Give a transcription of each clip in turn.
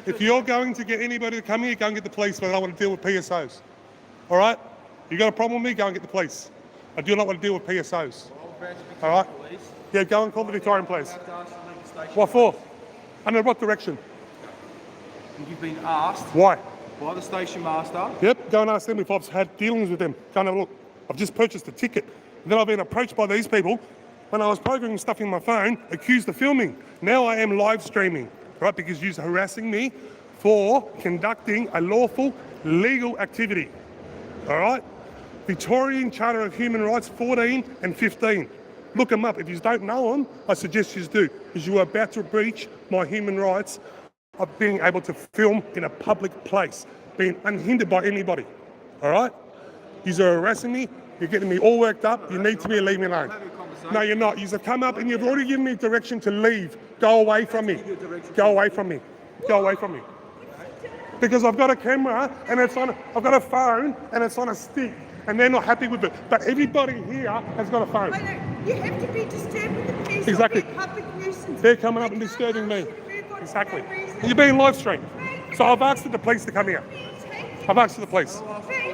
If you're going to get anybody to come here, go and get the police, but I don't want to deal with PSOs. All right? You got a problem with me? Go and get the police. I do not want to deal with PSOs. All right? Yeah, go and call the Victorian Police. What for? Under what direction? You've been asked. Why? By the station master. Yep, go and ask them if I've had dealings with them. Go and have a look. I've just purchased a ticket. And then I've been approached by these people when I was programming stuff in my phone, accused of filming. Now I am live streaming, right? Because you're harassing me for conducting a lawful, legal activity. All right? Victorian Charter of Human Rights 14 and 15. Look them up. If you don't know them, I suggest you do, because you are about to breach my human rights of being able to film in a public place, being unhindered by anybody. All right? You're harassing me. You're getting me all worked up. You need to leave me alone. No, you're not. You've come up and you've already given me direction to leave. Go away from me. Go away from me. Go away from me. Because I've got a camera and I've got a phone and it's on a stick, and they're not happy with it. But everybody here has got a phone. I know. You have to be disturbed with the peace. Exactly. Public nuisance. They're coming up and disturbing me. Exactly. You're being live streamed. So I've asked the police to come here. I've asked the police. They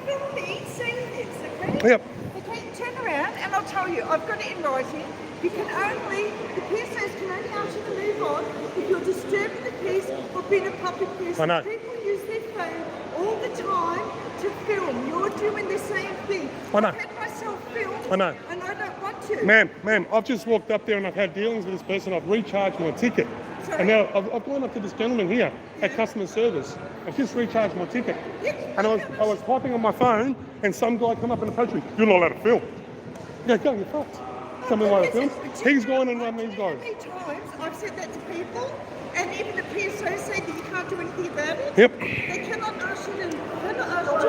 film me saying this, okay? Yep. Okay, turn around and I'll tell you. I've got it in writing. The PSOs can only ask you to move on if you're disturbing the peace or being a public nuisance. I know. People use their phone all the time to film. You're doing the same thing. I know. I've had myself filmed. I know. And I don't want to. Ma'am, I've just walked up there and I've had dealings with this person. I've recharged my ticket. Sorry? And now I've gone up to this gentleman here at customer service. I've just recharged my ticket. And I was typing on my phone and some guy come up and approached me. You're not allowed to film. Yeah, go, you're fucked. Tell me why to film. He's going and run these guys. How many times I've said that to people, and even the PSO say that you can't do anything about it? Yep. They cannot ask you to, do you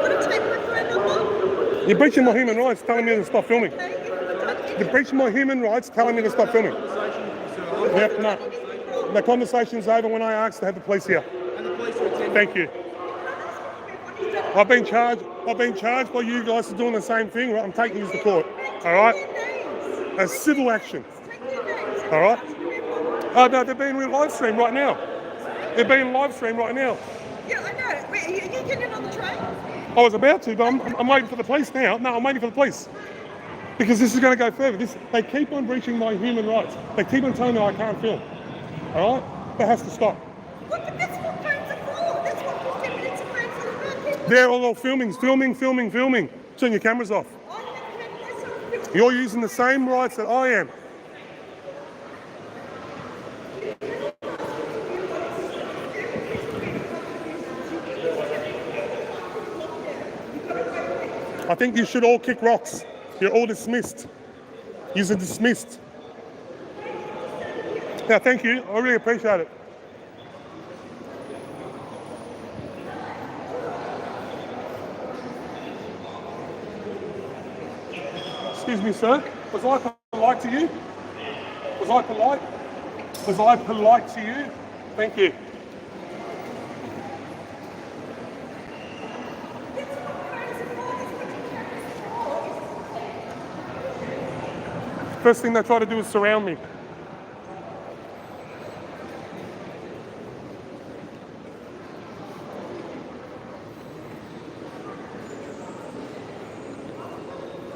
want to take my phone number? You're breaching my human rights telling me to stop filming. Okay, if you don't- You're breaching my human rights telling me to stop filming. Yep, no. The conversation's over when I asked to have the police here. And the police are attending. Thank you. I've been charged by you guys for doing the same thing, right? I'm taking you to court. All right? A civil action. All right? Oh no, they're being live streamed right now. They're being live streamed right now. Yeah, I know. Wait, are you getting on the train? I was about to, but I'm waiting for the police now. No, I'm waiting for the police. Because this is going to go further. They keep on breaching my human rights. They keep on telling me I can't film. All right? That has to stop. Well, but that's what phones are for. That's what 15 minutes of phones are about. People They're all filming. Turn your cameras off. I have had myself filmed. You're using the same rights that I am. I think you should all kick rocks. You're all dismissed. You're dismissed. Yeah, thank you. I really appreciate it. Excuse me, sir. Was I polite to you? Was I polite? Was I polite to you? Thank you. First thing they try to do is surround me.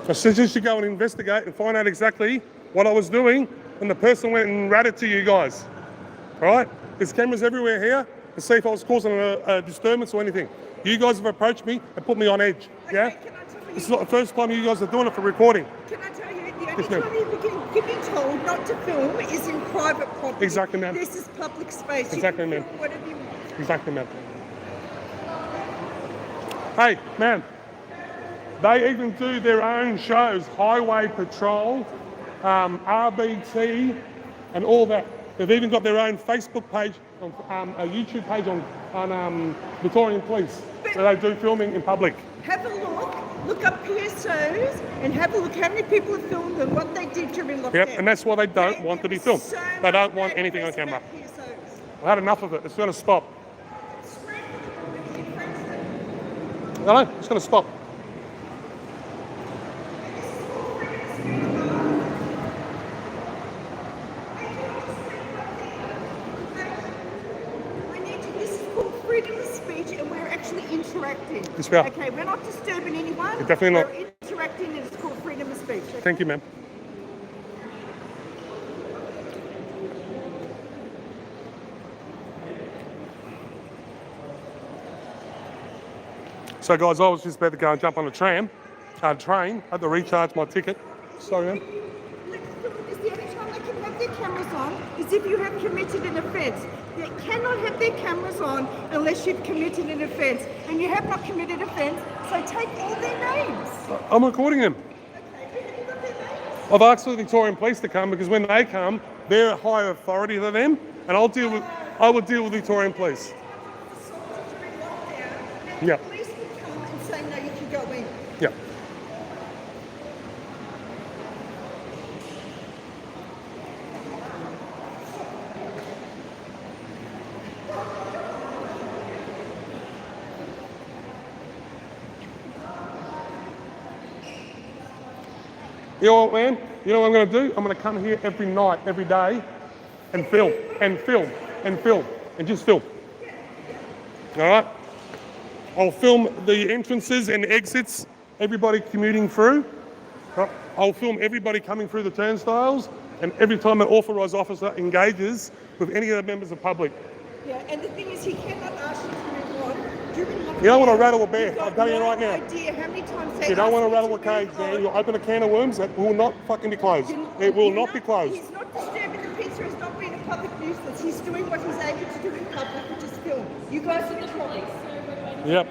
I suggest you go and investigate and find out exactly what I was doing when the person went and ratted to you guys. All right? There's cameras everywhere here to see if I was causing a disturbance or anything. You guys have approached me and put me on edge. Yeah? Okay, can I tell you? This is not the first time you guys are doing it for recording. Can I tell you, the only Yes, ma'am. time you can be told not to film is in private property. Exactly, ma'am. This is public space. Exactly, you can ma'am. film whatever you want. Exactly, ma'am. Hey, ma'am. They even do their own shows, Highway Patrol, RBT, and all that. They've even got their own Facebook page, a YouTube page on Victorian Police, where they do filming in public. Have a look up PSOs, and have a look how many people have filmed them, what they did during lockdown. Yep, and that's why they don't want to be filmed. So They don't much want anything on backlash camera. about PSOs. I've had enough of it. It's going to stop. Swear to the Friends. No, it's going to stop. I need to freedom of speech and we're actually interacting. Yes, we are. Okay, we're not disturbing anyone. You're definitely not. We're interacting and it's called freedom of speech. Okay? Thank you, ma'am. So guys, I was just about to go and jump on a train. I had to recharge my ticket. Sorry, ma'am. Is the only time they can have their cameras on is if you have committed an offence. They cannot have their cameras on unless you've committed an offence. And you have not committed offence, so take all their names. I'm recording them. Okay, have you got their names? I've asked the Victorian Police to come because when they come, they're a higher authority than them, and I will deal with Victorian Police. Yeah. Police can come and say, no, you can go in. Yeah. You know what, man? You know what I'm going to do? I'm going to come here every night, every day, and film, and film, and film, and just film. All right? I'll film the entrances and exits, everybody commuting through. Right? I'll film everybody coming through the turnstiles, and every time an authorised officer engages with any of the members of the public. Yeah, and the thing is, he cannot ask you to move on. You don't want to rattle a bear, I'll tell you right now. Idea how many times they You don't ask want to you rattle a move cage, on. man. You'll open a can of worms that will not fucking be closed. It will not be closed. He's not disturbing the peace, he's not being a public nuisance. He's doing what he's able to do in public, which is film. You guys are the problem. Yep.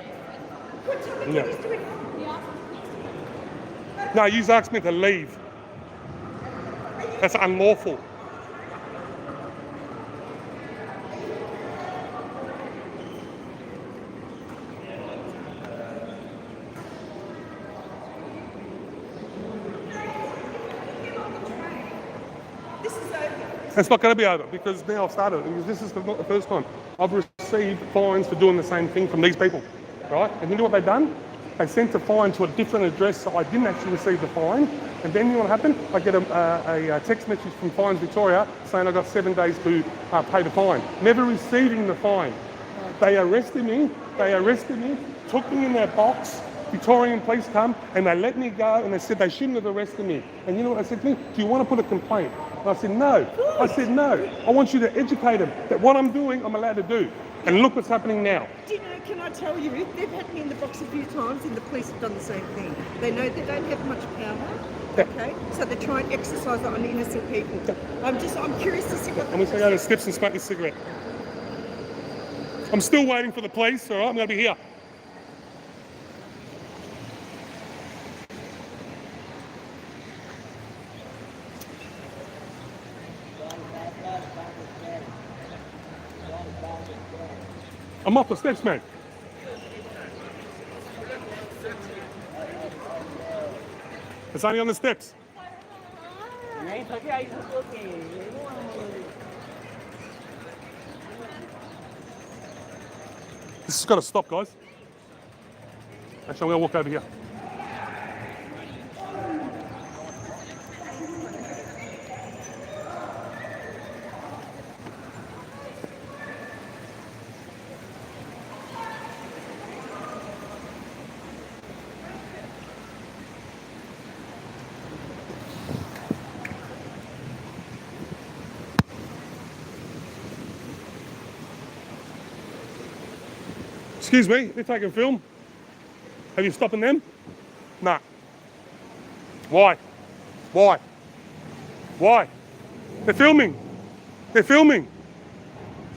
What tell me Yeah. what he's doing? No, you asked me to leave. That's unlawful. This is over. It's not going to be over because now I've started. Because this is not the first time I've received fines for doing the same thing from these people, right? And you know what they've done? They sent a fine to a different address, so I didn't actually receive the fine. And then you know what happened? I get a text message from Fines Victoria saying I got 7 days to pay the fine. Never receiving the fine. They arrested me, took me in their box. Victorian police come and they let me go and they said they shouldn't have arrested me. And you know what they said to me? Do you want to put a complaint? And I said, no. I said, no. I want you to educate them that what I'm doing, I'm allowed to do. And look what's happening now. Do you know, can I tell you, they've had me in the box a few times and the police have done the same thing. They know they don't have much power, okay? So they try and exercise it on innocent people. I'm curious to see what... I'm going to go to the steps and smoke this cigarette. I'm still waiting for the police, all right? I'm going to be here. I'm off the steps, man. It's only on the steps. This has got to stop, guys. Actually, I'm going to walk over here. Excuse me, they're taking film. Have you stopping them? No. Why? Why? Why? They're filming. They're filming.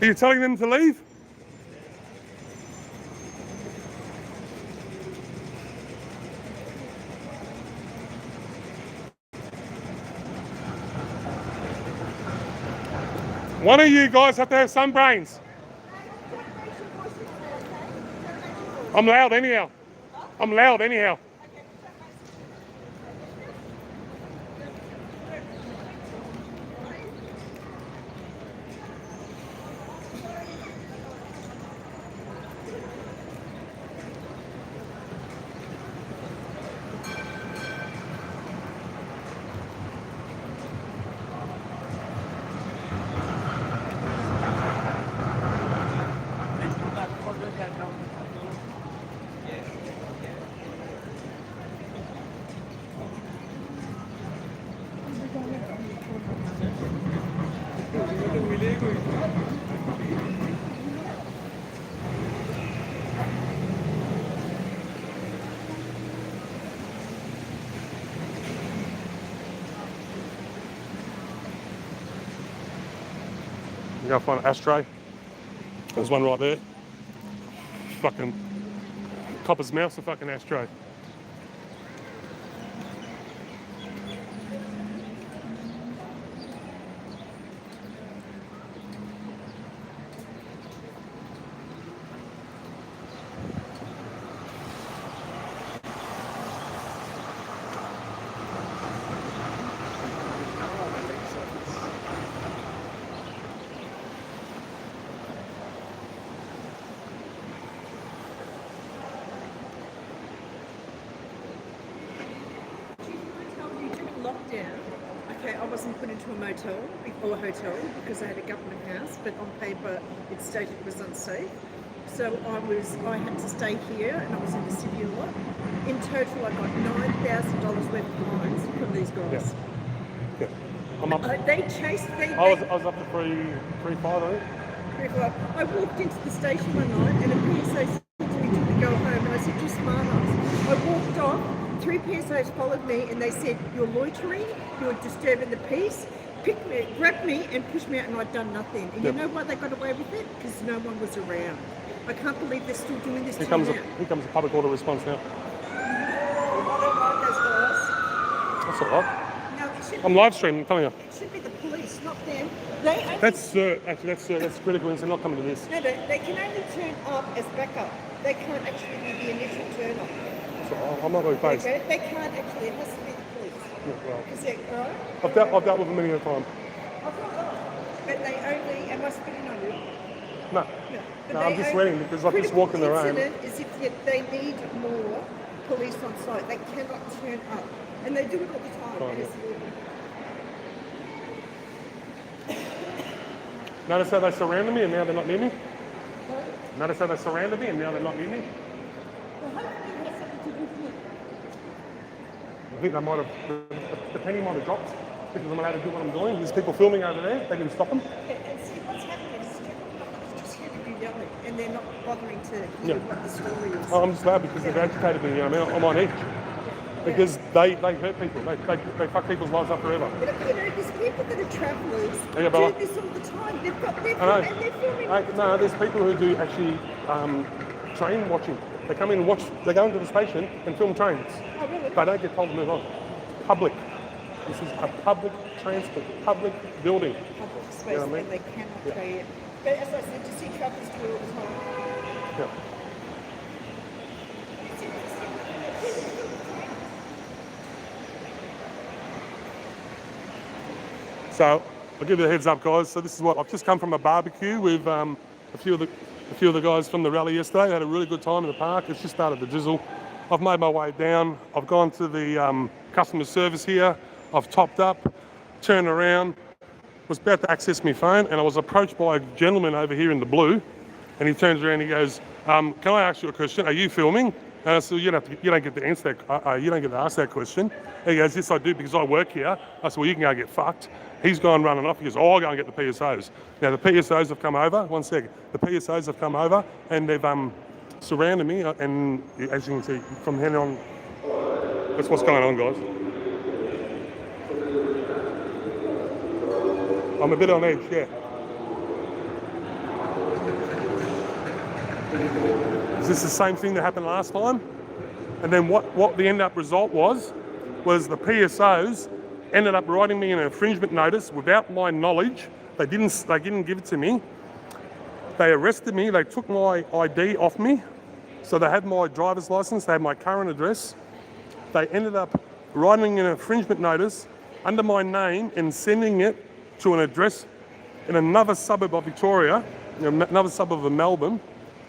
Are you telling them to leave? One of you guys have to have some brains. I'm loud anyhow. I'm loud anyhow. You go find an ashtray. There's one right there. Fucking copper's mouse, a fucking ashtray. Lockdown. Okay, I wasn't put into a motel or a hotel because I had a government house, but on paper it stated it was unsafe. So I had to stay here, and I was in the city a lot. In total, I got $9,000 worth of fines from these guys. Yeah. I'm up. They chased me. I was up to 3.5, I think. I walked into the station one night, and a PSA said to me to go home, and I said, "You're smart ass." I walked off. 3 PSOs followed me, and they said, "You're loitering, you're disturbing the peace." Picked me, grabbed me, and pushed me out, and I'd done nothing. And you know why they got away with it? Because no one was around. I can't believe they're still doing this to me now. Here comes a public order response now. I don't like those guys. That's all right. No, it should I'm live streaming, I'm telling you. It should be the police, not them. They only, That's critical incident, not coming to this. no, they can only turn up as backup. They can't actually be the initial turn up. So I'm not very based. Okay? They can't actually. It has to be the police. Yeah, well, Is it right? I've dealt with them many a time. But they only. Am I spitting on you? No. But No, they I'm just only- waiting because I've just walked in the rain. Critical incident is if they need more police on site. They cannot turn up. And they do it all the time. Oh, And yeah. it's illegal. Notice how they surrounded me and now they're not near me? Notice how they surrounded me and now they're not near me? Well, hopefully it has something to do with it. I think they might have, the penny might have dropped because I'm allowed to do what I'm doing. There's people filming over there, they can stop them. And see what's happening is it's just hearing you yelling, and they're not bothering to hear Yeah. what the story is. I'm just glad because they've agitated me, you know what I mean? I'm on edge. Because they hurt people, they fuck people's lives up forever. But you know, there's people that are travellers Yeah, but do this all the time. They've got their I know. and they're filming. all the No, time. there's people who do actually train watching. They come in and watch, they go into the station and film trains. Oh, really? They don't get told to move on. Public. This is a public transport, public building. Public space, You know what I mean? and they cannot pay it. But as I said, you see travellers do it all the time. Yeah. So I'll give you a heads up, guys. So this is what I've just come from a barbecue with a few of the guys from the rally yesterday. They had a really good time in the park. It's just started to drizzle. I've made my way down. I've gone to the customer service here. I've topped up, turned around, was about to access my phone, and I was approached by a gentleman over here in the blue. And he turns around and he goes, "Can I ask you a question? Are you filming?" And I said, "You don't get to answer that. You don't get to ask that question." And he goes, "Yes, I do because I work here." I said, "Well, you can go get fucked." He's gone running off. He goes, "Oh, I'll go and get the PSOs." Now the PSOs have come over. One second. The PSOs have come over and they've surrounded me. And as you can see from here on, that's what's going on, guys. I'm a bit on edge, yeah. Is this the same thing that happened last time? And then what the end up result was the PSOs ended up writing me an infringement notice without my knowledge. They didn't give it to me. They arrested me, they took my ID off me. So they had my driver's license, they had my current address. They ended up writing an infringement notice under my name and sending it to an address in another suburb of Victoria, another suburb of Melbourne,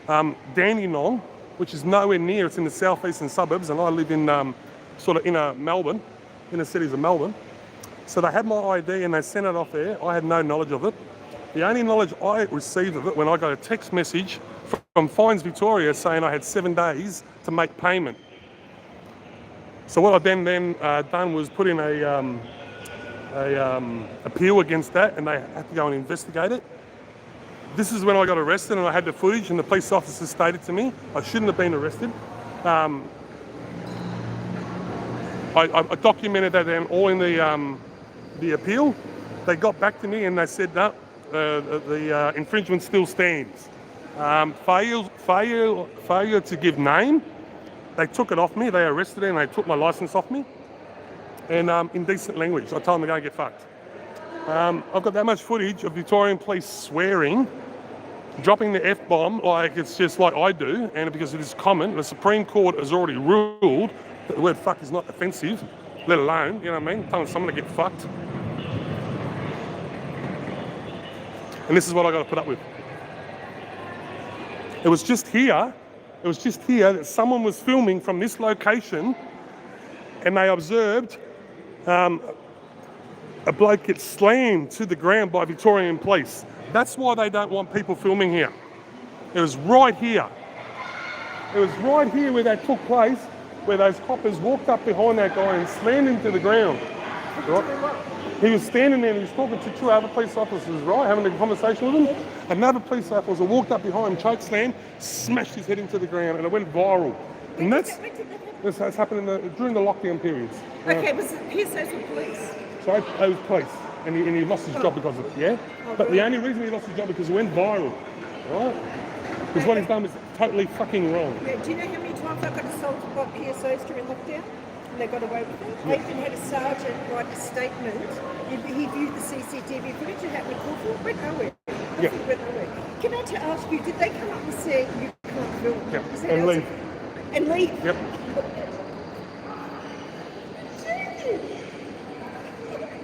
Dandenong, which is nowhere near. It's in the southeastern suburbs, and I live in sort of inner Melbourne, inner cities of Melbourne. So they had my ID and they sent it off there. I had no knowledge of it. The only knowledge I received of it when I got a text message from Fines Victoria saying I had 7 days to make payment. So what I then done was put in a appeal against that, and they had to go and investigate it. This is when I got arrested and I had the footage, and the police officer stated to me I shouldn't have been arrested. I documented that then all in the appeal. They got back to me and they said, "No, the infringement still stands. Failure to give name. They took it off me. They arrested it and they took my license off me. And indecent language. I told them to go and get fucked. I've got that much footage of Victorian police swearing, dropping the F-bomb like it's just like I do, and because it is common. The Supreme Court has already ruled that the word fuck is not offensive, let alone, you know what I mean, telling someone to get fucked. And this is what I got to put up with. It was just here that someone was filming from this location and they observed a bloke get slammed to the ground by Victorian police. That's why they don't want people filming here. It was right here. It was right here where that took place, where those coppers walked up behind that guy and slammed him to the ground. Right? He was standing there and he was talking to two other police officers, right, having a conversation with them. Another police officer walked up behind him, choke slammed, smashed his head into the ground, and it went viral. And that's happened during the lockdown periods. Okay, was it PSOs or police? Sorry, it was police. And he lost his job because of it, yeah? But the only reason he lost his job because it went viral, right? Because what he's done was totally fucking wrong. Yeah, do you know how many times I got assaulted by PSOs during lockdown? And they got away with it? I even had a sergeant write a statement. He viewed the CCTV footage and had me call for it. Went nowhere. Yeah. Went nowhere. Can I ask you, did they come up and say you can't film? Yeah, and leave. And leave? Yep.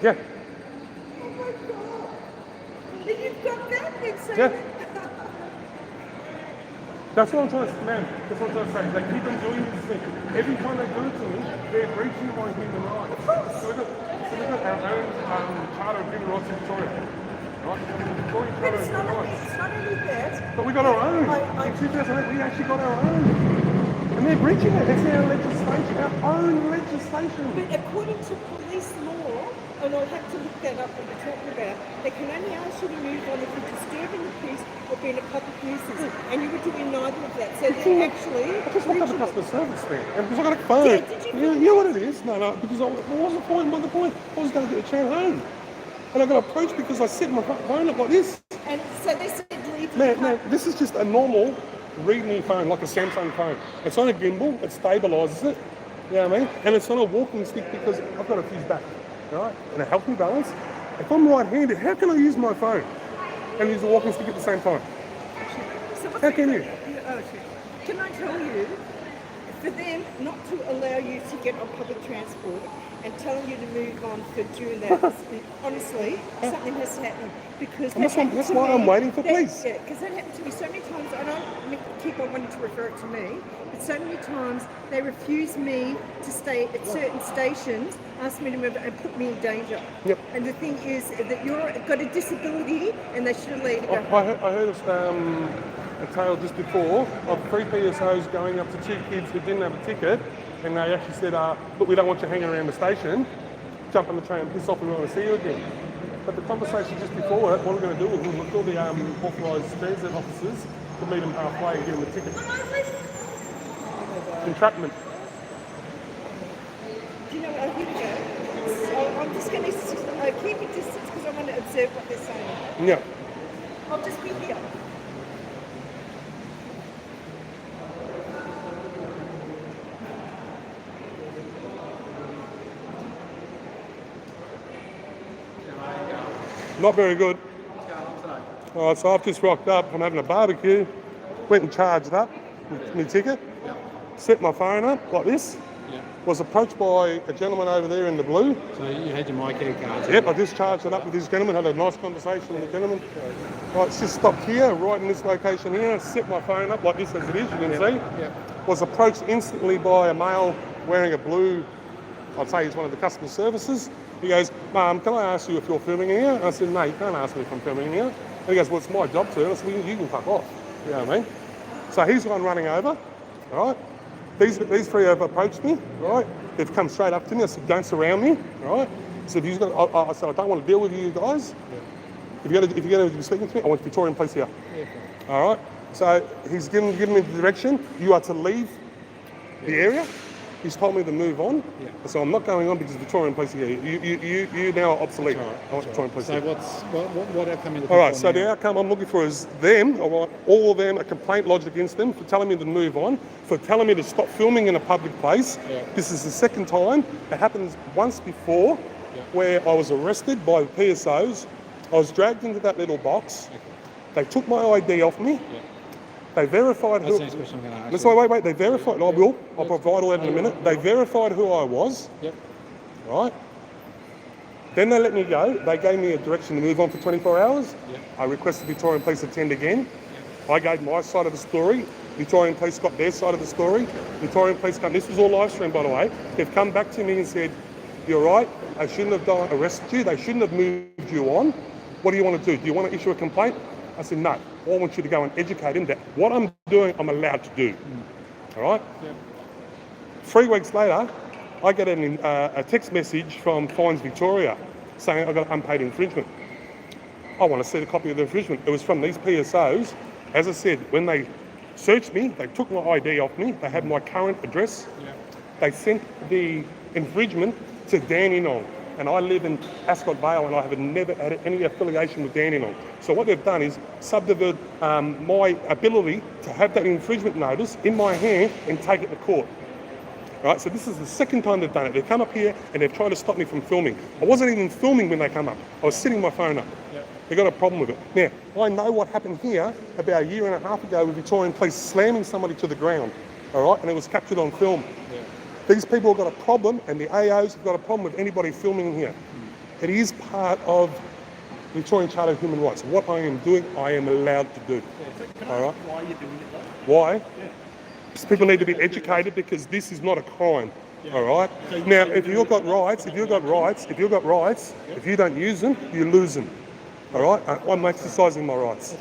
Yeah. Oh my God. And you've got that then, so Yeah. That's what I'm trying to say, man. That's what I'm trying to say. They keep on doing this thing. Every time they do it to me, they're breaching my human rights. So we've got our own Charter of Human Rights in Victoria. Right? Victorian But Charter of it's Human not Rights. only that. But we got our own. In 2008, we actually got our own. And they're breaching it. It's our legislation, our own legislation. But according to police law, and I'll have to look that up when we're talking about, they can only ask you to move on if you're disturbing the peace or being a public nuisance. And you were doing neither of that. So they're actually... I just looked up the customer service thing. And because I got a phone. Yeah, did you You know what it is? No, because what was the point? What was the point? I was going to get a chair home. And I got approached because I set my phone up like this. And so they said leave. Man, this is just a normal read-me phone, like a Samsung phone. It's on a gimbal, it stabilises it, you know what I mean? And it's on a walking stick because I've got to fuse back, right? And it helps me balance. If I'm right-handed, how can I use my phone and use a walking stick at the same time? How can you? Can I tell you, for them not to allow you to get on public transport and telling you to move on for doing that, honestly, something has happened. Because that's why I'm waiting for police. Yeah, because that happened to me so many times. I don't keep on wanting to refer it to me, but so many times they refuse me to stay at certain stations, ask me to move and put me in danger. Yep. And the thing is that you've got a disability and they should have let you go. I heard of a tale just before of 3 PSOs going up to 2 kids who didn't have a ticket, and they actually said, look, we don't want you hanging around the station, jump on the train and piss off, we want to see you again. But the conversation just before it, what we're going to do is we'll call the authorised transit officers to meet them halfway and give them a ticket. Entrapment. Do you know what? Here we go. So I'm just going to keep a distance because I want to observe what they're saying. Yeah. I'll just be here. Not very good. Alright, so I've just rocked up. I'm having a barbecue. Went and charged up my ticket. Set my phone up like this. Was approached by a gentleman over there in the blue. So you had your MyCare card? Yep, I just charged it up with this gentleman, had a nice conversation with the gentleman. Right, it's just stopped here, right in this location here, set my phone up like this as it is, you can see. Was approached instantly by a male wearing a blue, I'd say he's one of the customer services. He goes, can I ask you if you're filming here? And I said, no, you can't ask me if I'm filming here. And he goes, well, it's my job to. And I said, well, you can fuck off. You know what I mean? So he's the one running over, right? These 3 have approached me, right? They've come straight up to me. I said, don't surround me, right? I said, I said, I don't want to deal with you guys. If you're going to be speaking to me, I want Victorian police here. All right? So he's given me the direction. You are to leave the area. He's told me to move on. Yeah. So I'm not going on because Victorian Police here. You now are obsolete. All right. I want Victorian Police So here. what outcome are you looking All right, for so now? the outcome I'm looking for is them, all right, all of them, a complaint lodged against them for telling me to move on, for telling me to stop filming in a public place. Yeah. This is the second time. It happened once before Yeah. where I was arrested by the PSOs. I was dragged into that little box. Okay. They took my ID off me. Yeah. They verified That's who... the next question I'm going to ask. Let's wait. They verified... I will. I'll provide all that in a minute. They verified who I was, Yep. right? Then they let me go. They gave me a direction to move on for 24 hours. Yep. I requested Victorian Police attend again. I gave my side of the story. Victorian Police got their side of the story. Victorian Police come... This was all live streamed, by the way. They've come back to me and said, you're right. They shouldn't have arrested you. They shouldn't have moved you on. What do you want to do? Do you want to issue a complaint? I said, no. I want you to go and educate him that what I'm doing, I'm allowed to do. All right? Yep. 3 weeks later, I get a text message from Fines Victoria saying I got unpaid infringement. I want to see the copy of the infringement. It was from these PSOs. As I said, when they searched me, they took my ID off me. They had my current address. Yep. They sent the infringement to Dandenong. And I live in Ascot Vale and I have never had any affiliation with Dandenong. So what they've done is subdivide my ability to have that infringement notice in my hand and take it to court. Right, so this is the second time they've done it. They've come up here and they've tried to stop me from filming. I wasn't even filming when they come up. I was sitting my phone up. Yep. They got a problem with it. Now, I know what happened here about a year and a half ago with Victorian Police slamming somebody to the ground. All right, and it was captured on film. Yeah. These people have got a problem, and the AOs have got a problem with anybody filming in here. It is part of the Victorian Charter of Human Rights. What I am doing, I am allowed to do. All right? Why are you doing it though? Why? Because people need to be educated because this is not a crime. All right? Now, if you've got rights, if you don't use them, you lose them. All right? I'm exercising my rights.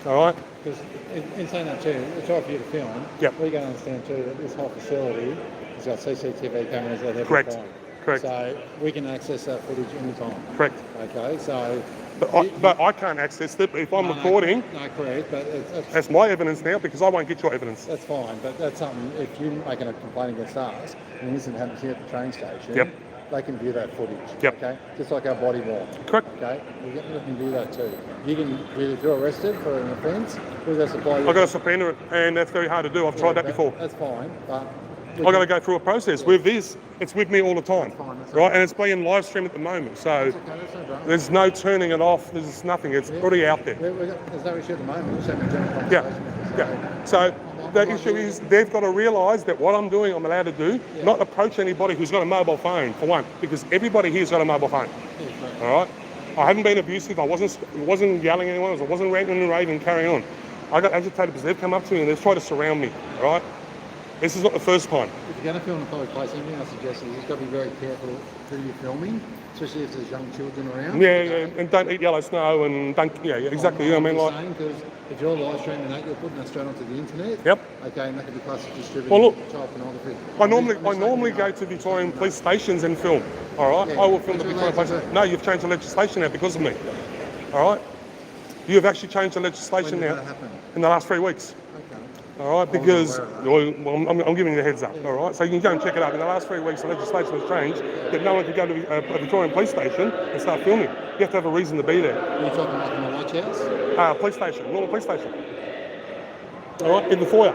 All right? Because in saying that too, it's right for you to film. Yep. We got to understand too that this whole facility has got CCTV cameras at every Correct. point. Correct. So we can access that footage anytime. Correct. Okay, so... But I can't access it. If I'm recording, No, correct, but that's my evidence now because I won't get your evidence. that's fine. But that's something, if you're making a complaint against us, and this happens here at the train station, Yep. they can view that footage. Yep. Okay? Just like our body worn. Correct. Okay? We can do that too. You can, if you're arrested for an offence, we've got to supply you. I've got to subpoena it, and that's very hard to do. I've tried that before. That's fine, but... I've got to go through a process. With this, it's with me all the time, That's right? And it's being live streamed at the moment, so That's no drama. there's no turning it off. There's nothing. It's already out there. There's no issue at the moment. We're just having a general Yeah, conversation. yeah. So the issue is they've got to realise that what I'm doing, I'm allowed to do. Not approach anybody who's got a mobile phone, for one, because everybody here's got a mobile phone. Yeah, correct. All right. I haven't been abusive. I wasn't yelling at anyone. I wasn't ranting and raving, carrying on. I got agitated because they've come up to me and they've tried to surround me. All right. This is not the first time. If you're going to film in a public place, anything I suggest is you've got to be very careful who you're filming, especially if there's young children around. Yeah, and don't eat yellow snow and don't. Yeah, exactly. You know what I mean? Like. Because if you're live streaming that, you're putting that straight onto the internet. Yep. Okay, and that could be classed as distributing Well, look, child pornography. I normally go to Victorian police stations and film. All right, Yeah, I will film the but you're Victorian allowed police. to do- No, you've changed the legislation now because of me. All right, you have actually changed the legislation When did now that happen? in the last 3 weeks. Okay. All right, wasn't because aware of well, I'm giving you the heads up. All right, so you can go and check it out. In the last 3 weeks, the legislation has changed that no one can go to a Victorian police station and start filming. You have to have a reason to be there. Are you talking like in the watch house? Police station, normal police station. All right, in the foyer.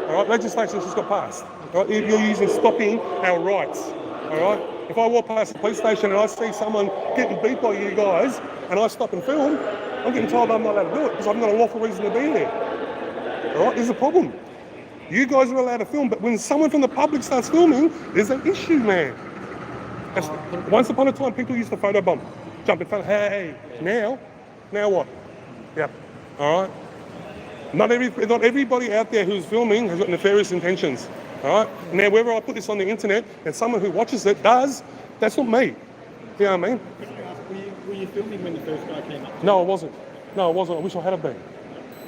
All right, legislation just got passed. All right, you're using stopping our rights. All right, if I walk past the police station and I see someone getting beat by you guys and I stop and film, I'm getting told I'm not allowed to do it because I've got a lawful reason to be there. All right, there's a problem. You guys are allowed to film, but when someone from the public starts filming, there's an issue, man. Once upon a time, people used to photobomb, jump in front. Hey, now what? Yep. All right. Not everybody out there who's filming has got nefarious intentions. All right. Now, whether I put this on the internet and someone who watches it does, that's not me. You know what I mean? Were you filming when the first guy came up? No, I wasn't. I wish I had been.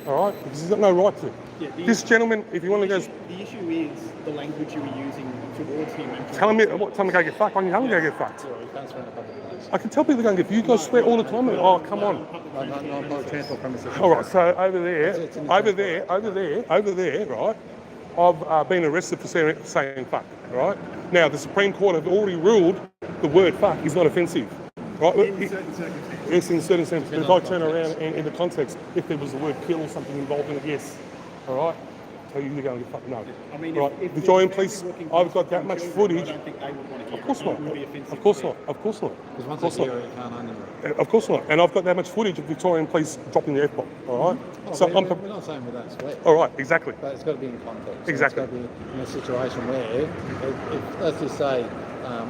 All right, because he's got no right to. Yeah, This gentleman, if you want to go, The issue is the language you were using towards him. And tell him to go get fucked. I can tell him to go get fucked. You can't swear in a public place. I can tell people to go and get. You guys swear all the time. Oh, come on. No, not transport premises. All right, so over there, right? of being arrested for saying fuck, right? Now, the Supreme Court have already ruled the word fuck is not offensive, right? In certain circumstances. Yes, in certain sense. But if I turn around and in the context, if there was the word kill or something involved in it, yes, all right? Tell you to go and get fucked, no. I mean, right, if the there's Joint a Police, family working I've got close that to much children, footage. I don't think they would want to hear Of course it. not. It would be offensive. Of course to not. them. Of course not. Because once course they not. hear it, it can't undo it. Of course not. And I've got that much footage of Victorian police dropping the F-bomb, all right? Oh, So we're not saying we're that sweet. all right, exactly. But it's got to be in context. So Exactly. It's got to be in a situation where, if let's just say,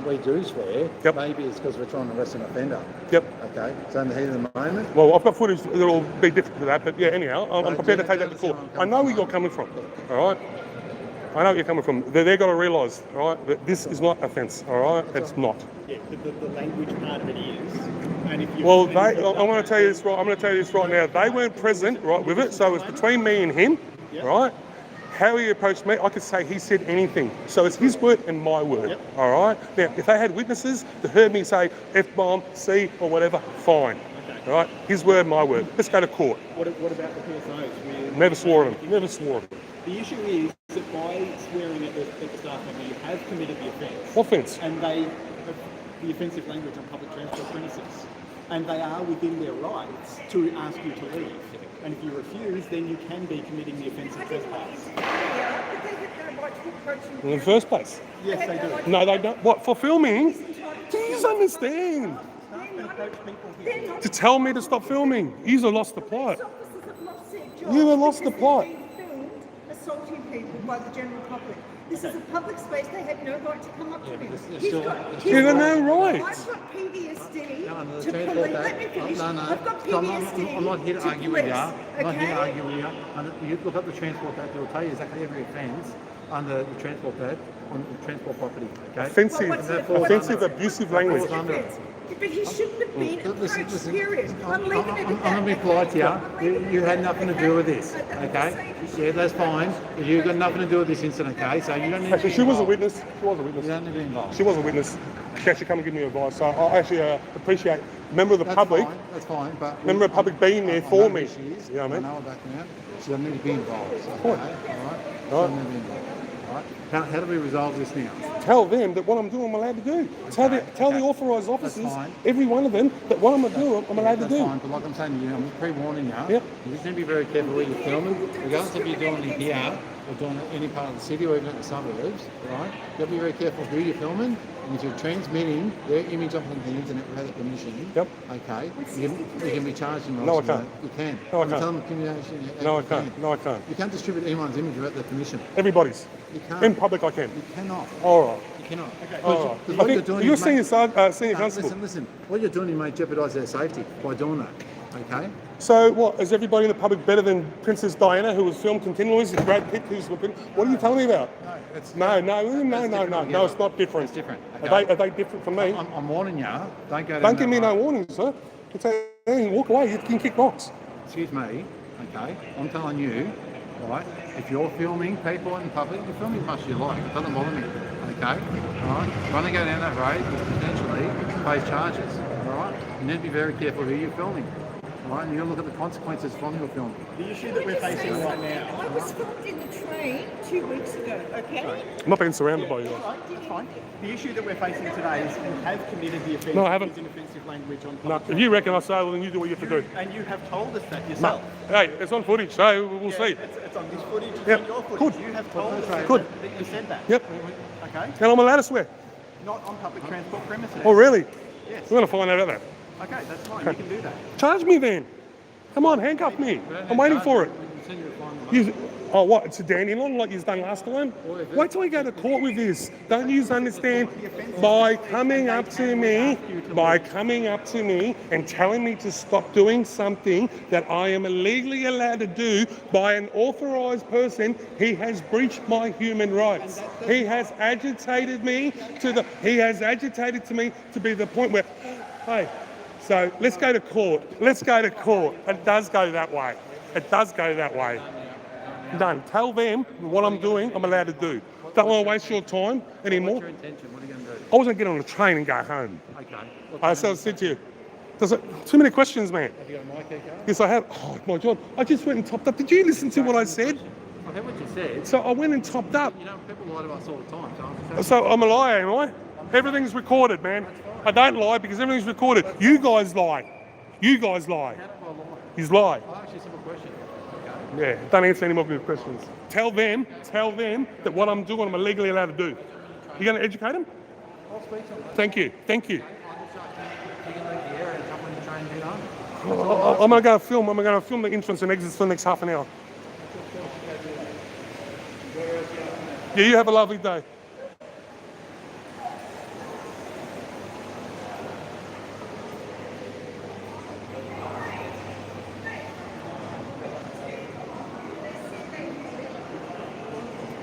we do swear, Yep. maybe it's because we're trying to arrest an offender. Yep. Okay, so in the heat of the moment, Well, I've got footage that'll be different to that, but yeah, anyhow, I'm Right, prepared to yeah, take that to that's where court. I'm I know coming where you're from. coming from, all right? I know where you're coming from. They've got to realise, all right, that this is not offence, all right? It's not. Yeah, the language part of it is. And if you Well, I'm going to tell you this right. I'm going to tell you this right now. They weren't present, right, with it, so it's between me and him, Yep. right? How he approached me, I could say he said anything. So it's his word and my word, Yep. all right? Now, if they had witnesses that heard me say F-bomb, C, or whatever, fine, all right? His word, my word. Let's go to court. What about the PSOs? Never swore at him. Never swore at him. The issue is that by swearing at the staff member, you have committed the offence. Offence. And they have the offensive language on public transport premises. And they are within their rights to ask you to leave. And if you refuse, then you can be committing the offence of trespass. Yeah, but they have no right to approach you. In the first place. Yes, they do. No, they don't. What, for filming? Do you understand? Staff can approach people here. To tell me to stop filming. You've lost the plot. Officers have lost their jobs You have lost the because plot. they're being filmed assaulting people by the general public. This is a public space. They have no right to come up to me. You've got no rights. I've got PTSD no, the to transport police. act- Let me finish. No, I've got So PTSD I'm not here to argue with you. police, I'm not here to okay? argue with you. And you look up the Transport Act, it'll tell you exactly every offence under the Transport Act on the transport property. Okay? Offensive, Well, what's the- offensive, what's the- abusive what's the language. offence? But he shouldn't have been approached, period. I'm leaving it at I'm going to be that. polite to you. You had nothing to do with this, okay? Yeah, that's fine. You've got nothing to do with this incident, okay? So you don't need to Actually, be she was a involved. witness. She was a You witness. don't need to be involved. She was a witness. She actually come and give me advice. So I actually appreciate a member of the That's public. fine, that's fine, but... Member of the public being there I for know me. who she is, You know what I mean? I know her background. She doesn't need to be involved, so, okay? All right? She doesn't need to be involved. All right? How do we resolve this now? Tell them that what I'm doing, I'm allowed to do. Tell the authorised officers, fine. every one of them, that what I'm going to do, I'm allowed to That's do. fine, but like I'm saying to you, I'm pre-warning you. Yep. You just need to be very careful where you're filming. Regardless if you're doing it here or doing it any part of the city or even in the suburbs, right? You've got to be very careful who you're filming. And if you're transmitting their image onto the internet without their permission, Yep. okay, you can be charged in No, I relation to can't. that. You can. No, I You can't. tell them communication. No, I you can't. No, I can't. You can't distribute anyone's image without their permission. Everybody's. You can't. In public, I can. You cannot. All right. You cannot. All right. Because I what you're think doing you're is senior, make- senior constable. Listen. What you're doing, you may jeopardise their safety by doing that. Okay? So what, is everybody in the public better than Princess Diana, who was filmed continuously, Brad Pitt, who's looking? What are you telling me about? No, it's No, different it's not different. It's different. Are they different from me? I'm warning you. Don't go down Don't give that me no road. warning, sir. You say, hey, walk away, you can kick rocks. Excuse me. Okay? I'm telling you, right? If you're filming people in public, you film as much as you like. It doesn't bother me. Okay? All right? When they go down that road, you potentially face charges. All right? You need to be very careful who you're filming. All right? And you'll look at the consequences from your filming. The issue that we're facing right now. I was filmed in the train 2 weeks ago, okay? I'm not being surrounded by you guys. Right, that's fine. The issue that we're facing today is you have committed the offence No, I haven't. using offensive language on No, public if you reckon I say, well, then you do what you have to do. and you have told us that No. yourself. Hey, it's on footage, so we'll Yeah, see. it's on this footage, it's Yep. on your footage. Good. You have told us Good. that you said that. Yep. Okay? And I'm allowed to swear. Not on public transport premises. Oh, really? Yes. We're going to find out about that. Okay, that's fine. You can do that. Charge me then. Come on, handcuff me. I'm waiting for it. Oh, what? It's a dandelion like you've done last time? Wait till we go to court with this. Don't you understand? By coming up to me and telling me to stop doing something that I am illegally allowed to do by an authorised person, he has breached my human rights. He has agitated me to be the point where, hey, so let's go to court. Let's go to court. It does go that way. It does go that way. Done. Tell them what I'm doing, I'm allowed to do. Don't want to waste your time anymore. What's your intention? What are you going to do? I wasn't getting on the train and go home. Okay. I said to you, too many questions, man. Have you got a mic here, Carl? Yes, I have. Oh my God, I just went and topped up. Did you listen to what I said? I heard what you said. So I went and topped up. You know, people lie to us all the time. So I'm just So I'm a liar, am I? Everything's recorded, man. I don't lie because everything's recorded. You guys lie. You guys lie. how do I lie? He's lie. I'll ask you a simple question. Okay. Yeah, don't answer any more of your questions. Tell them that what I'm doing, I'm legally allowed to do. You going to educate them? I'll speak to them. Thank you. Thank you. You can leave the area and jump on your train and head home. I'm going to go film. I'm going to film the entrance and exits for the next half an hour. Yeah, you have a lovely day.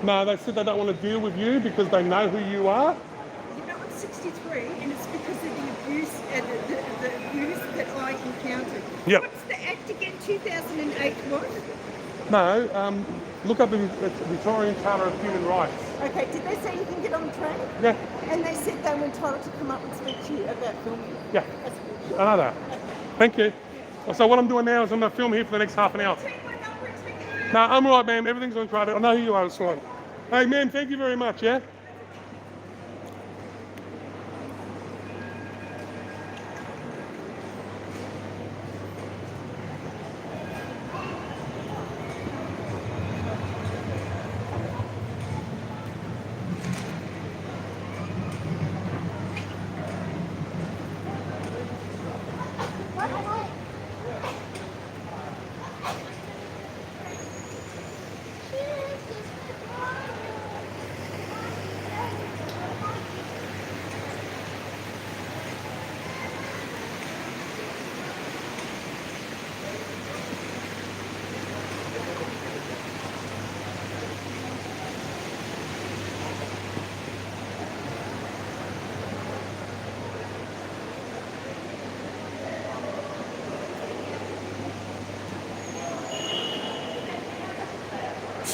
No, they said they don't want to deal with you because they know who you are. You know, I'm 63, and it's because of the abuse, the abuse that I encountered. Yep. What's the act again? 2008 what? No, look up the Victorian Charter of Human Rights. Okay, did they say you can get on the train? Yeah, And they said they were entitled to come up and speak to you about filming. yeah, That's good. I know that. Thank you. So what I'm doing now is I'm going to film here for the next half an hour. Take my number and take my No, I'm all right, ma'am. Everything's on credit. I know who you are. It's fine. Hey, ma'am, thank you very much, yeah?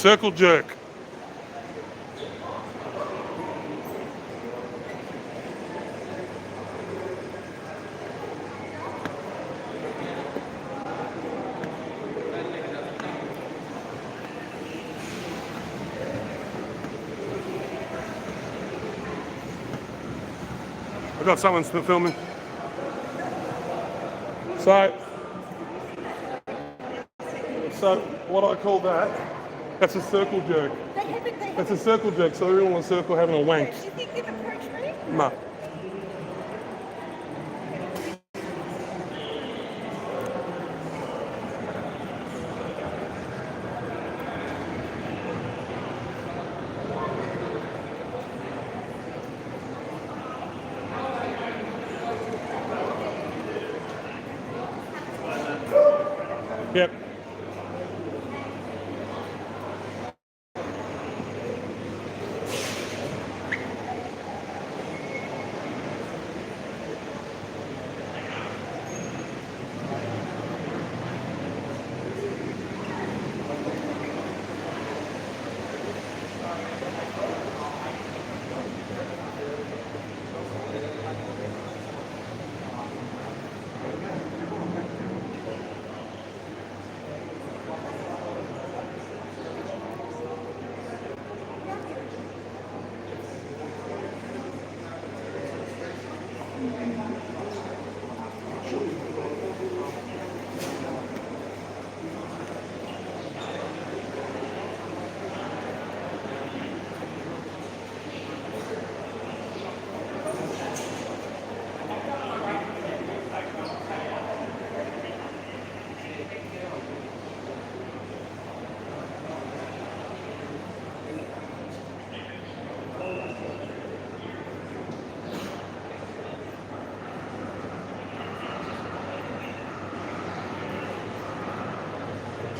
Circle jerk. I've got someone still filming. So what I call that's a circle jerk. They haven't, That's a circle jerk, so everyone in a circle having a wank. do you think they've approached me? No. Yep.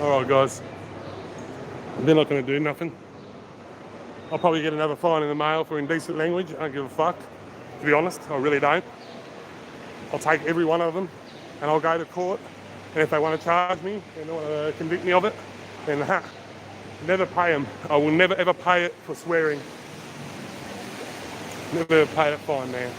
All right, guys. They're not going to do nothing. I'll probably get another fine in the mail for indecent language. I don't give a fuck. To be honest, I really don't. I'll take every one of them and I'll go to court. And if they want to charge me and they want to convict me of it, then never pay them. I will never ever pay it for swearing. Never ever pay that fine, man.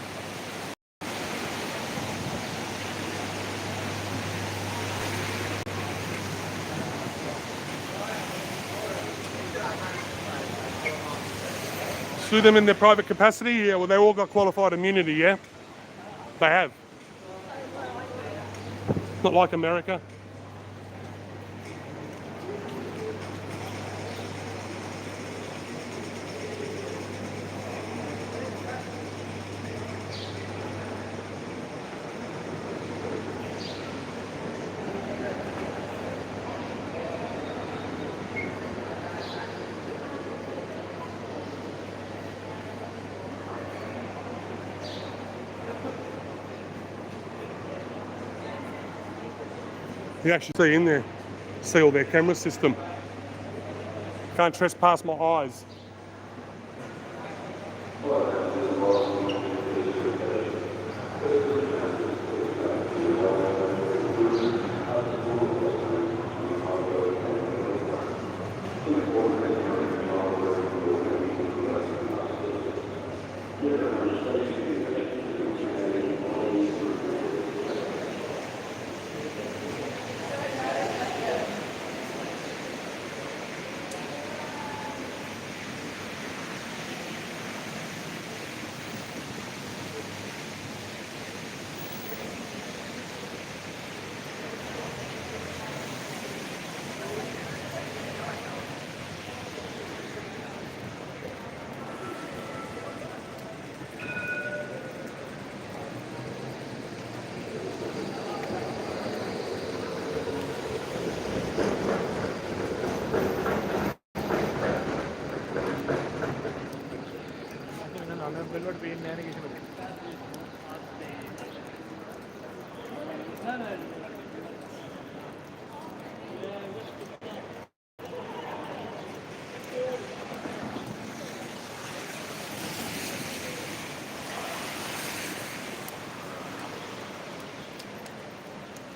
Sue them in their private capacity? Yeah, well, they all got qualified immunity, yeah? They have. Not like America. You actually see in there, see all their camera system. Can't trespass my eyes.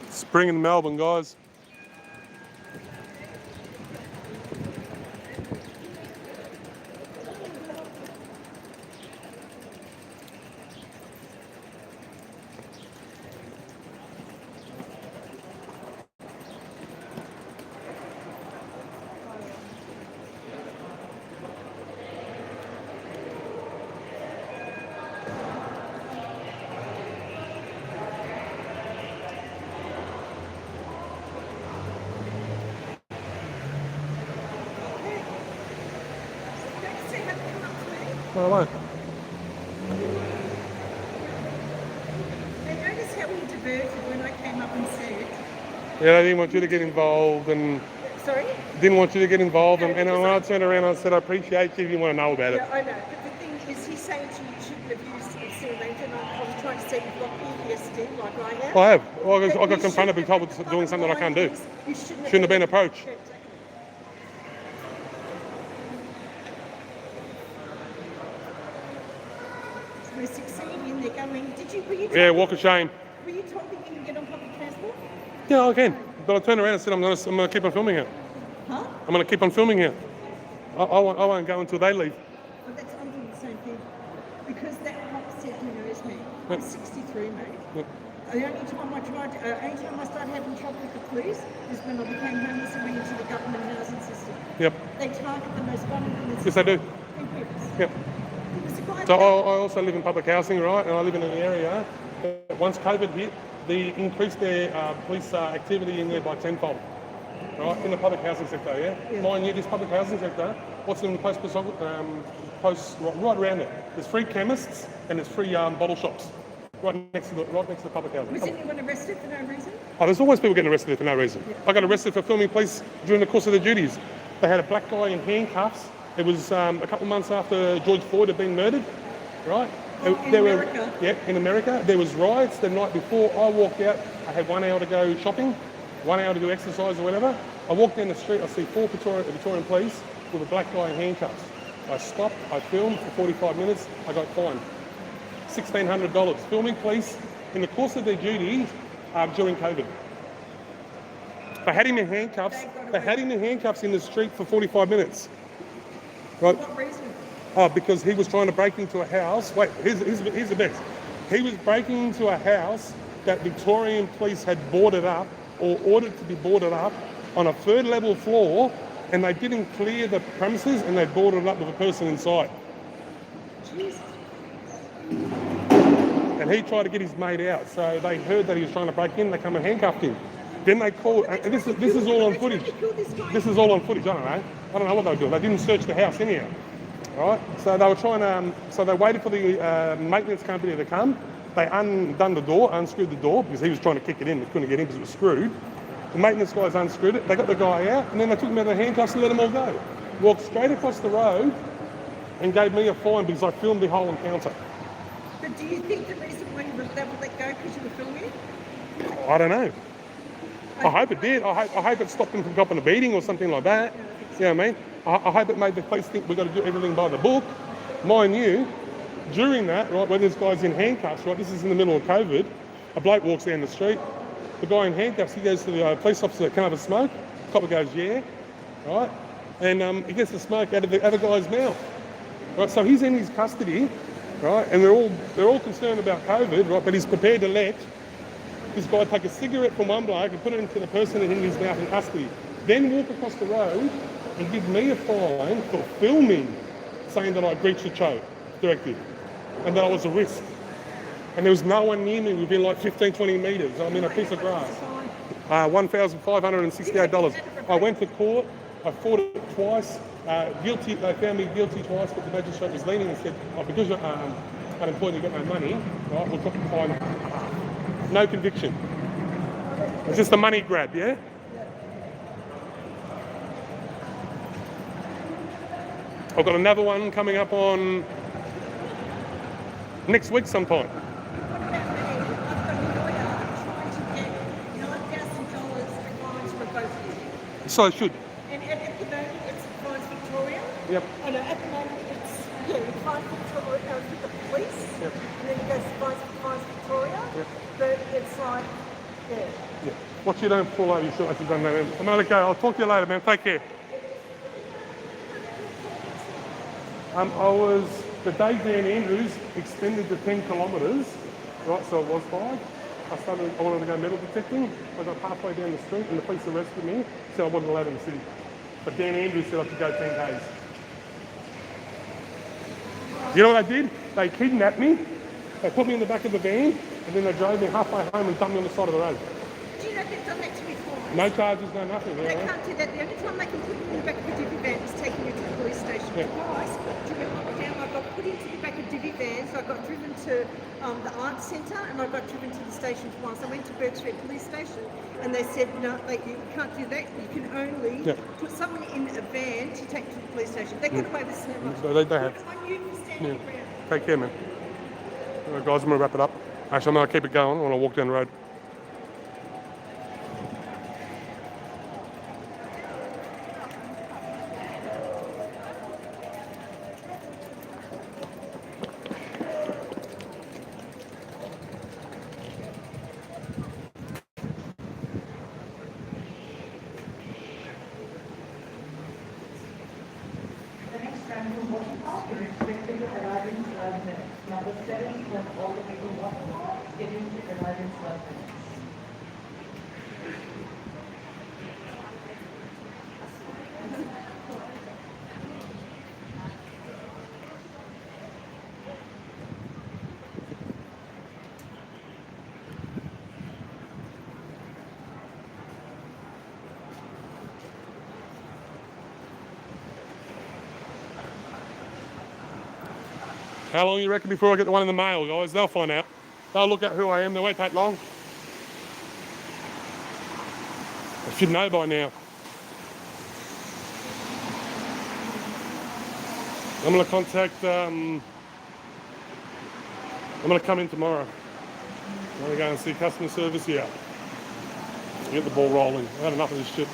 Spring in Melbourne, guys. Oh, hello. I noticed how he diverted when I came up and said, Yeah, I didn't want you to get involved and sorry? didn't want you to get involved. No, And when I turned around, I said, I appreciate you if you want to know about it. Yeah, I know. But the thing is, he's saying to you, you shouldn't have used concealment, and I'm trying to say you've got PTSD like I have. I have. Well, I That got you confronted, been told shouldn't have doing something I can't do. You shouldn't Shouldn't have been approached. Yeah, exactly. So we're succeeding. They're going. Were you Yeah, told, walk of shame. were you told that you can get on public transport? Yeah, I can. But I turned around and said, I'm gonna keep on filming it. Huh? I'm gonna keep on filming it. I won't go until they leave. Well, I'm doing the same thing. Because that cop said he knows me. I'm 63, mate. Yep. The only time I started having trouble with the police is when I became homeless and went into the government housing system. Yep. They target the most vulnerable in the Yes, they do. Thank you. Yep. It was a guy So that- I also live in public housing, right? And I live in an area that once COVID hit, they increased their police activity in there by tenfold. Right, in the public housing sector, yeah? Mind you, this public housing sector, what's in the post right around it? There's free chemists and there's free bottle shops right next to the public housing. Was anyone arrested for no reason? Oh, there's always people getting arrested there for no reason. I got arrested for filming police during the course of their duties. They had a black guy in handcuffs. It was a couple of months after George Floyd had been murdered, right? In America? Yeah, in America. There was riots the night before. I walked out. I had 1 hour to go shopping, 1 hour to do exercise or whatever. I walked down the street. I see 4 Victorian police with a black guy in handcuffs. I stopped. I filmed for 45 minutes. I got fined $1,600 filming police in the course of their duties during COVID. They had him in handcuffs. They had him in handcuffs in the street for 45 minutes. Right? For what reason? Oh, because he was trying to break into a house. Wait, here's the best. He was breaking into a house that Victorian police had boarded up or ordered to be boarded up on a 3rd level floor, and they didn't clear the premises and they boarded it up with a person inside. Jesus. And he tried to get his mate out. So they heard that he was trying to break in. They come and handcuffed him. Then they called, and this is all on footage. This is all on footage. I don't know. I don't know what they were doing. They didn't search the house anyhow. Right? So they were trying to. So they waited for the maintenance company to come. They undone the door, unscrewed the door because he was trying to kick it in. They couldn't get in because it was screwed. The maintenance guys unscrewed it. They got the guy out, and then they took him out of the handcuffs and let them all go. Walked straight across the road and gave me a fine because I filmed the whole encounter. But do you think the reason why they would let go because you were filming? I don't know. I hope it did. I hope it stopped them from copping a beating or something like that. You know what I mean? I hope it made the police think we've got to do everything by the book. Mind you, during that, right, when this guy's in handcuffs, right, this is in the middle of COVID, a bloke walks down the street, the guy in handcuffs, he goes to the police officer, can I have a smoke? The copper goes, yeah, right? And he gets the smoke out of the other guy's mouth. Right, so he's in his custody, right, and they're all concerned about COVID, right, but he's prepared to let this guy take a cigarette from one bloke and put it into the person in his mouth in custody, then walk across the road and give me a fine for filming, saying that I breached the choke directive and that I was a risk. And there was no one near me within like 15, 20 metres. I'm in a piece of grass. $1,568. I went to court. I fought it twice. Guilty. They found me guilty twice, but the magistrate was leaning and said, oh, because you're unemployed and you've got no money, right, we'll drop the fine. No conviction. It's just a money grab, yeah? I've got another one coming up on next week sometime. What about me? I've got a lawyer trying to get $9,000 fines for both of you. So I should. And at the moment, it's fines Victoria. Yep. I know, at the moment, it's, fines Victoria with the police. Yep. And then it goes to fines Victoria. Yep. But it's like, Yeah. What you don't fall over, you should actually done that. I'm gonna go. I'll talk to you later, man. Take care. I was, the day Dan Andrews extended to 10 kilometres, right, so it was 5. I wanted to go metal detecting. I got halfway down the street and the police arrested me, so I wasn't allowed in the city. But Dan Andrews said I could go 10 k's. You know what I did? They kidnapped me, they put me in the back of the van, and then they drove me halfway home and dumped me on the side of the road. do you know they've done that to me before? No charges, no nothing. They can't do that. The only time they can put you in the back of a divvy van is taking you to the police station. Yeah. Twice, during lockdown, I got put into the back of divvy vans. I got driven to the arts centre and I got driven to the station twice. I went to Bird Street Police Station and they said, no, you can't do that. You can only put someone in a van to take to the police station. They got away with so much. So they have. Good on you for standing around. Take care, man. All right, guys, I'm going to wrap it up. Actually, I'm going to keep it going when I walk down the road. The next time you walk out, you're expected to arrive in 12 minutes. Number 7, when all the people walk out, scheduled to arrive in 12 minutes. How long you reckon before I get the one in the mail, guys? They'll find out. They'll look at who I am. They won't take long. I should know by now. I'm going to contact, I'm going to come in tomorrow. I'm going to go and see customer service here. Get the ball rolling. I've had enough of this shit.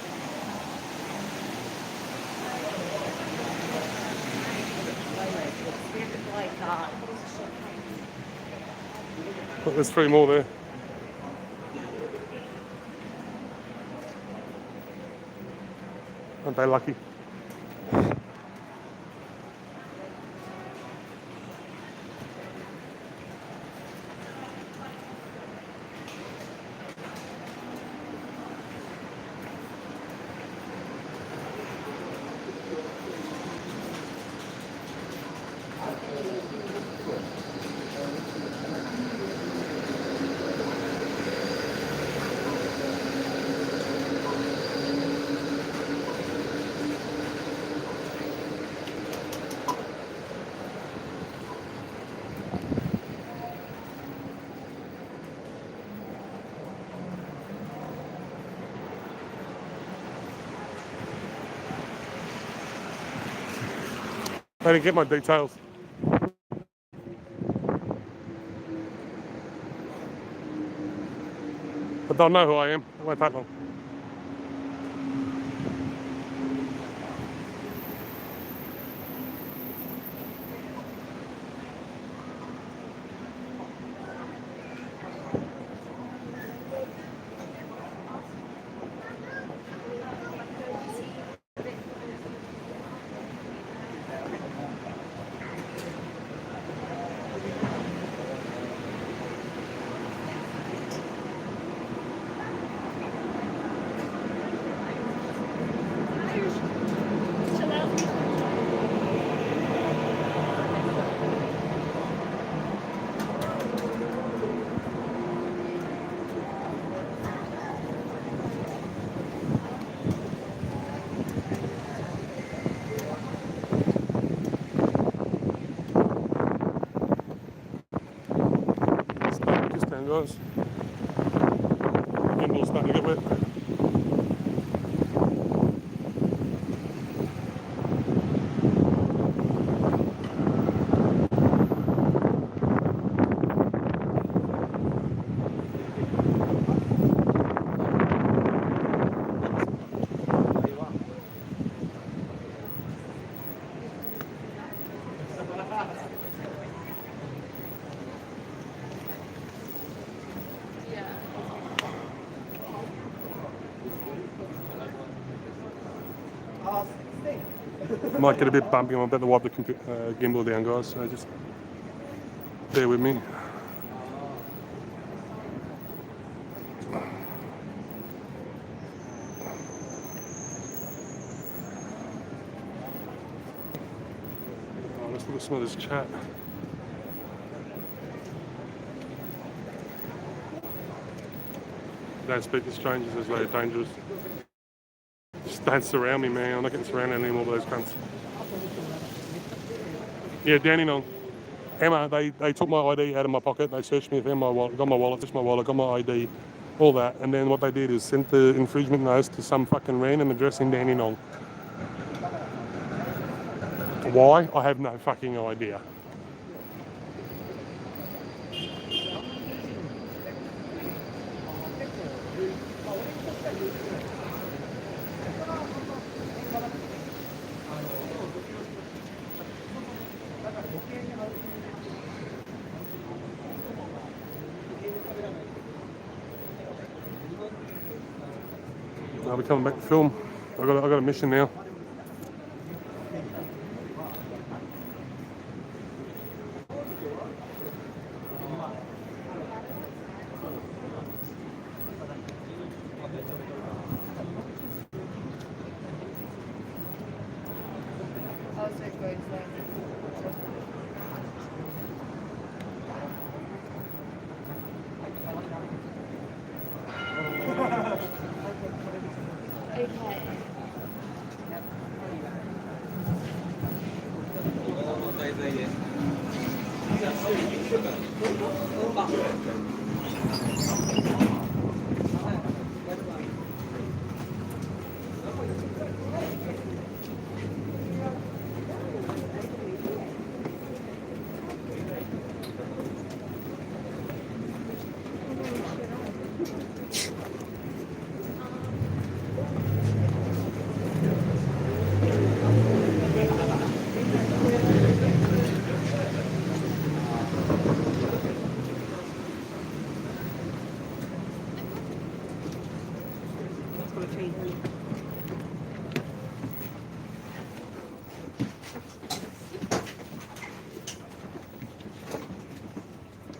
Look, there's 3 more there. Aren't they lucky? They didn't get my details. But they'll know who I am. It won't take long. Just down, guys. Gimbal's starting to get wet. Might get a bit bumpy. I'm about to wipe the gimbal down, guys, so just bear with me. Oh, let's look at some of this chat. Don't speak to strangers as they're dangerous. Just don't surround me, man. I'm not getting surrounded anymore by those cunts. Yeah, Dandenong. Emma, they took my ID out of my pocket. They searched me, found my wallet, got my wallet, searched my wallet, got my ID, all that. And then what they did is sent the infringement notice to some fucking random address in Dandenong. Why? I have no fucking idea. I'll be coming back to film. I got a mission now.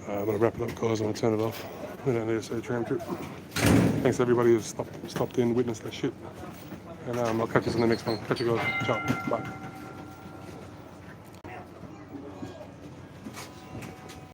I'm going to wrap it up, guys. I'm going to turn it off. We don't need to see a tram trip. Thanks to everybody who's stopped in, witnessed that shit. And I'll catch us in the next one. Catch you guys. Ciao. Bye.